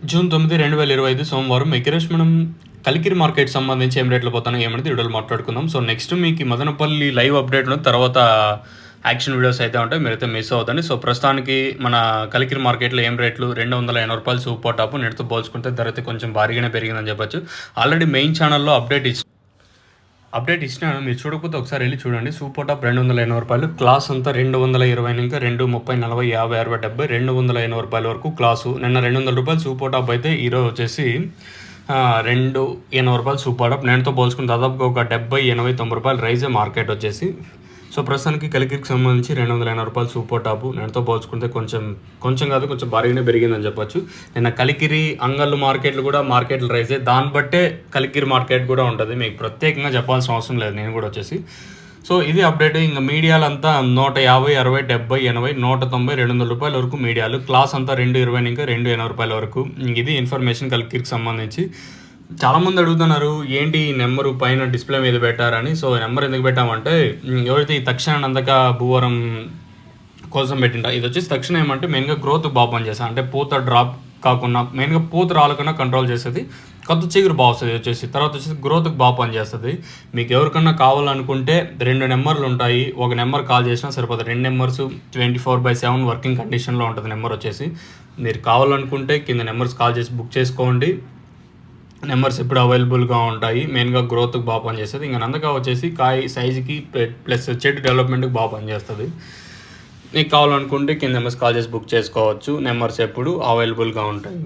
June 9, 2025 సోమవారం ఎకరేష్ మనం Kalikiri market సంబంధించి ఏం రేట్లు పోతానో ఏమనేది వీడియోలో మాట్లాడుకుందాం. సో నెక్స్ట్ మీకు మదనపల్లి లైవ్ అప్డేట్లు తర్వాత యాక్షన్ వీడియోస్ అయితే ఉంటాయి, మీరైతే మిస్ అవుతుంది. సో ప్రస్తుతానికి మన కలికిరి మార్కెట్లో ఏం రేట్లు 280 రూపాయలు సూపర్ టాప్ నెట్తో పోల్చుకుంటే ధర అయితే కొంచెం భారీగానే పెరిగిందని చెప్పొచ్చు. ఆల్రెడీ మెయిన్ ఛానల్లో అప్డేట్ ఇచ్చినాను, మీరు చూడకపోతే ఒకసారి వెళ్ళి చూడండి. సూపర్ టాప్ 280 రూపాయలు, క్లాస్ అంతా 220 ఇంకా 2, 30, 40, 50, 60, 70, 280 రూపాయల వరకు క్లాసు. నిన్న 200 రూపాయలు సూపర్ టాప్ అయితే ఈరోజు వచ్చేసి 280 రూపాయలు సూపర్ టాప్. నేనుతో పోల్చుకుని దాదాపుగా ఒక 70, 80, 90 రూపాయలు రైజే మార్కెట్ వచ్చేసి. సో ప్రస్తుతానికి కలికిరికి సంబంధించి 280 రూపాయలు సూపర్ టాపు. నేనుతో పోల్చుకుంటే కొంచెం కాదు కొంచెం భారీగానే పెరిగిందని చెప్పొచ్చు. నిన్న కలికిరి అంగళ్ళు మార్కెట్లు రైజే, దాన్ని బట్టే కలికిరి మార్కెట్ కూడా ఉంటుంది, మీకు ప్రత్యేకంగా చెప్పాల్సిన అవసరం లేదు నేను కూడా వచ్చేసి. సో ఇది అప్డేట్. ఇంకా మీడియాలంతా 150, 60, 70, 80, 190, 200 రూపాయల వరకు మీడియాలు. క్లాస్ అంతా 220 ఇంకా 280 రూపాయల వరకు. ఇది ఇన్ఫర్మేషన్ కలికిరికి సంబంధించి. చాలామంది అడుగుతున్నారు ఏంటి ఈ నెంబరు పైన డిస్ప్లే మీద పెట్టారని. సో నెంబర్ ఎందుకు పెట్టామంటే ఎవరైతే ఈ తక్షణ నందక భూవరం కోసం పెట్టింటా, ఇది వచ్చేసి తక్షణ ఏమంటే మెయిన్గా గ్రోత్ బాగా పనిచేస్తుంది. అంటే పూత డ్రాప్ కాకుండా మెయిన్గా పూత రాలకుండా కంట్రోల్ చేస్తుంది, కొత్త చిగురు బాగా వస్తుంది వచ్చేసి. తర్వాత వచ్చేసి గ్రోత్కి బాగా పనిచేస్తుంది. మీకు ఎవరికన్నా కావాలనుకుంటే 2 నెంబర్లు ఉంటాయి, ఒక నెంబర్ కాల్ చేసినా సరిపోతుంది. 2 నెంబర్స్ 24/7 వర్కింగ్ కండిషన్లో ఉంటుంది నెంబర్ వచ్చేసి. మీరు కావాలనుకుంటే కింద నెంబర్స్ కాల్ చేసి బుక్ చేసుకోండి, నెంబర్స్ ఎప్పుడు అవైలబుల్గా ఉంటాయి. మెయిన్గా గ్రోత్కి బాగా పనిచేస్తుంది. ఇంకా నందక వచ్చేసి కాయ సైజుకి ప్లస్ చెట్టు డెవలప్మెంట్కి బాగా పనిచేస్తుంది. మీకు కావాలనుకుంటే కింద నెంబర్స్ కాల్ చేసి బుక్ చేసుకోవచ్చు, నెంబర్స్ ఎప్పుడు అవైలబుల్గా ఉంటాయి.